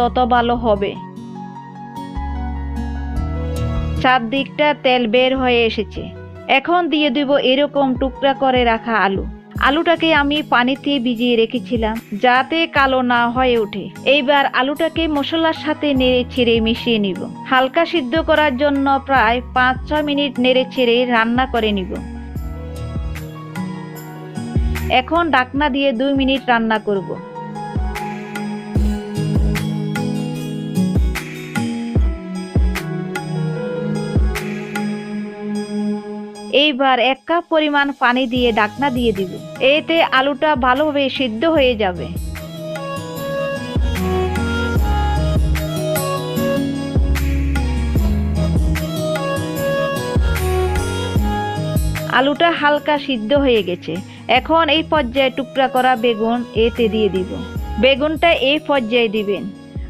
তত ভালো হবে। চারদিকটা তেল বের হয়ে এসেছে। এখন দিয়ে দিব এরকম টুকরা করে রাখা আলু। আলুটাকে আমি পানিতে ভিজিয়ে রেখেছিলাম যাতে কালো না হয়ে ওঠে। এইবার আলুটাকে মশলার সাথে নেড়ে ছেড়ে মিশিয়ে নিব। হালকা সিদ্ধ করার জন্য প্রায় 5-6 মিনিট নেড়ে ছেড়ে রান্না করে নিব। এখন ঢাকনা দিয়ে 2 মিনিট রান্না করব। এইবার 1 কাপ পরিমাণ পানি দিয়ে ঢাকনা দিয়ে দিব। এতে আলুটা ভালোভাবে সিদ্ধ হয়ে যাবে। আলুটা হালকা সিদ্ধ হয়ে গেছে। এখন এই পর্যায়ে টুকরা করা বেগুন এতে দিয়ে দিব। বেগুনটা এই পর্যায়ে দিবেন।